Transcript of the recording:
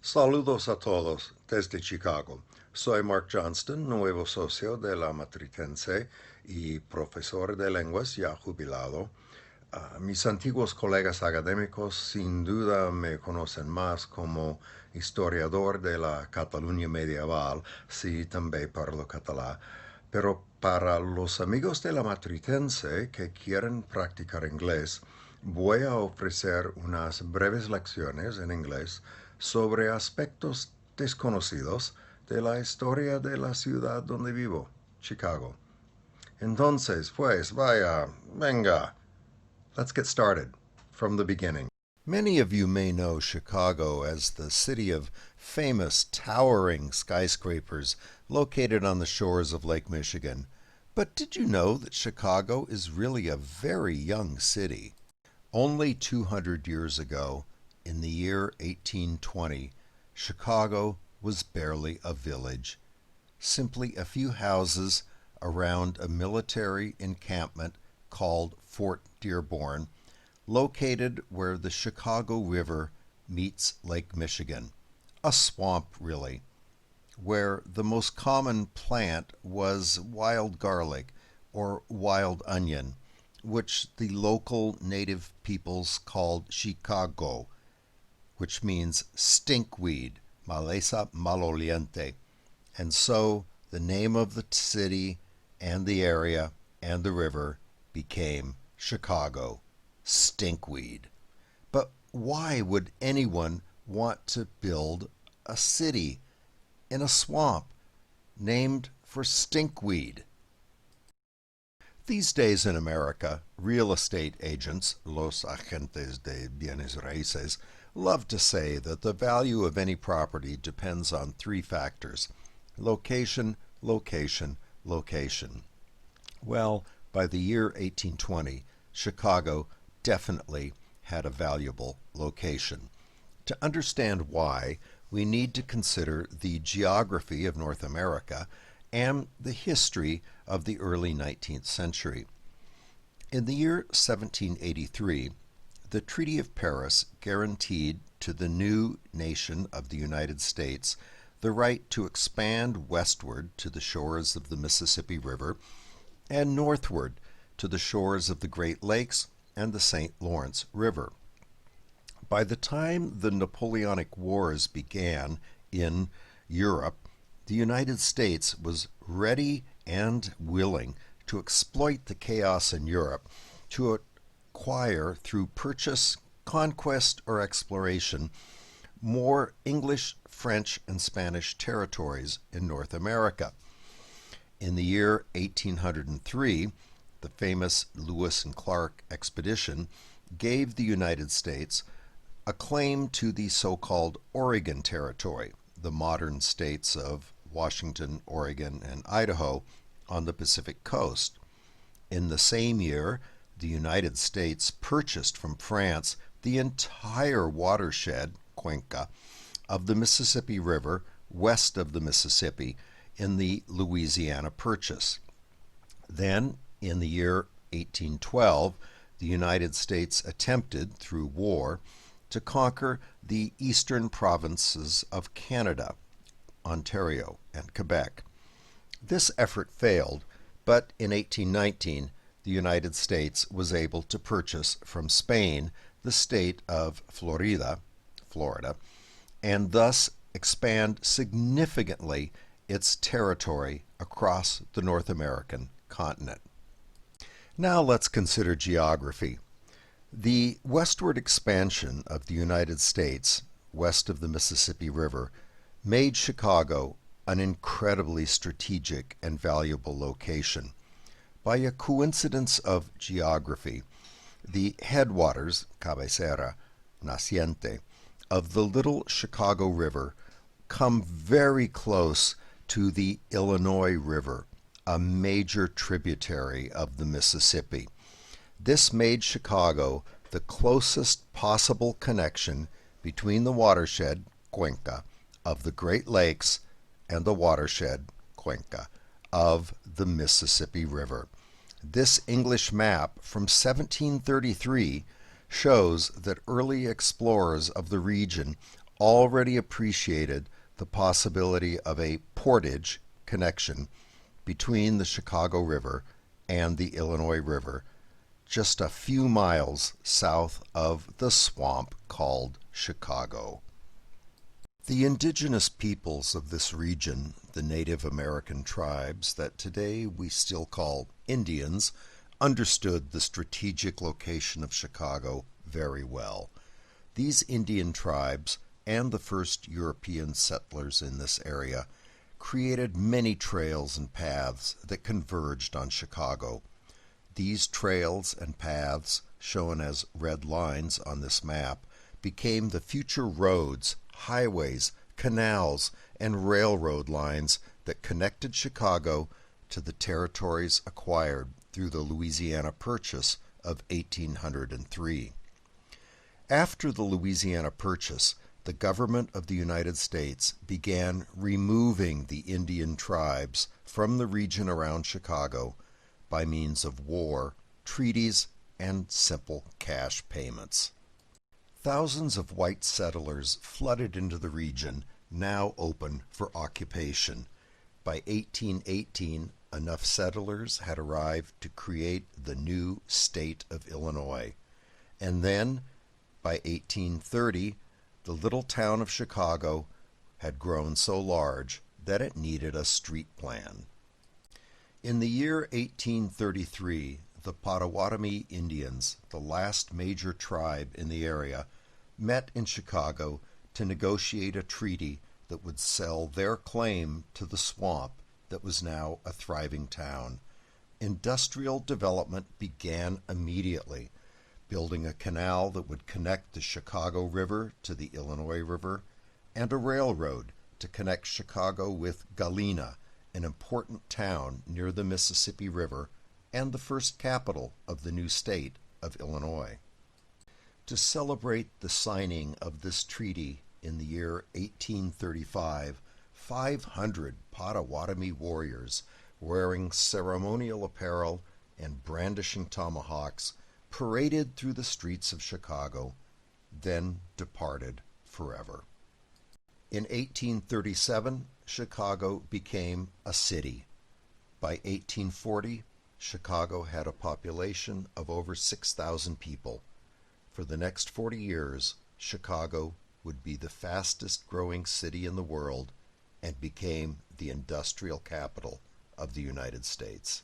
Saludos a todos desde Chicago. Soy Mark Johnston, nuevo socio de la Matritense y profesor de lenguas ya jubilado. Mis antiguos colegas académicos sin duda me conocen más como historiador de la Cataluña medieval, si también parlo catalán, pero para los amigos de la Matritense que quieren practicar inglés, voy a ofrecer unas breves lecciones en inglés sobre aspectos desconocidos de la historia de la ciudad donde vivo, Chicago. Entonces, pues, vaya, venga. Let's get started from the beginning. Many of you may know Chicago as the city of famous towering skyscrapers located on the shores of Lake Michigan. But did you know that Chicago is really a very young city? Only 200 years ago, in the year 1820, Chicago was barely a village, simply a few houses around a military encampment called Fort Dearborn, located where the Chicago River meets Lake Michigan, a swamp really, where the most common plant was wild garlic or wild onion, which the local native peoples called Chicago, which means stinkweed, maleza maloliente. And so the name of the city and the area and the river became Chicago, stinkweed. But why would anyone want to build a city in a swamp named for stinkweed? These days in America, real estate agents, los agentes de bienes raíces, love to say that the value of any property depends on three factors: location, location, location. Well, by the year 1820, Chicago definitely had a valuable location. To understand why, we need to consider the geography of North America and the history of the early 19th century. In the year 1783, the Treaty of Paris guaranteed to the new nation of the United States the right to expand westward to the shores of the Mississippi River and northward to the shores of the Great Lakes and the St. Lawrence River. By the time the Napoleonic Wars began in Europe, the United States was ready and willing to exploit the chaos in Europe to acquire, through purchase, conquest, or exploration, more English, French, and Spanish territories in North America. In the year 1803, the famous Lewis and Clark expedition gave the United States a claim to the so-called Oregon Territory, the modern states of Washington, Oregon, and Idaho on the Pacific coast. In the same year, the United States purchased from France the entire watershed, cuenca, of the Mississippi River west of the Mississippi in the Louisiana Purchase. Then, in the year 1812, the United States attempted, through war, to conquer the eastern provinces of Canada, Ontario, and Quebec. This effort failed, but in 1819, the United States was able to purchase from Spain the state of Florida, and thus expand significantly its territory across the North American continent. Now let's consider geography. The westward expansion of the United States, west of the Mississippi River, made Chicago an incredibly strategic and valuable location. By a coincidence of geography, the headwaters, cabecera, naciente, of the Little Chicago River come very close to the Illinois River, a major tributary of the Mississippi. This made Chicago the closest possible connection between the watershed, cuenca, of the Great Lakes and the watershed, cuenca, of the Mississippi River. This English map from 1733 shows that early explorers of the region already appreciated the possibility of a portage connection between the Chicago River and the Illinois River, just a few miles south of the swamp called Chicago. The indigenous peoples of this region, the Native American tribes that today we still call Indians, understood the strategic location of Chicago very well. These Indian tribes and the first European settlers in this area created many trails and paths that converged on Chicago. These trails and paths, shown as red lines on this map, became the future roads, highways, canals, and railroad lines that connected Chicago to the territories acquired through the Louisiana Purchase of 1803. After the Louisiana Purchase, the government of the United States began removing the Indian tribes from the region around Chicago by means of war, treaties, and simple cash payments. Thousands of white settlers flooded into the region, now open for occupation. By 1818, enough settlers had arrived to create the new state of Illinois. And then, by 1830, the little town of Chicago had grown so large that it needed a street plan. In the year 1833, the Potawatomi Indians, the last major tribe in the area, met in Chicago to negotiate a treaty that would sell their claim to the swamp that was now a thriving town. Industrial development began immediately, building a canal that would connect the Chicago River to the Illinois River, and a railroad to connect Chicago with Galena, an important town near the Mississippi River and the first capital of the new state of Illinois. To celebrate the signing of this treaty in the year 1835, 500 Potawatomi warriors wearing ceremonial apparel and brandishing tomahawks paraded through the streets of Chicago, then departed forever. In 1837, Chicago became a city. By 1840, Chicago had a population of over 6,000 people. For the next 40 years, Chicago would be the fastest growing city in the world and became the industrial capital of the United States.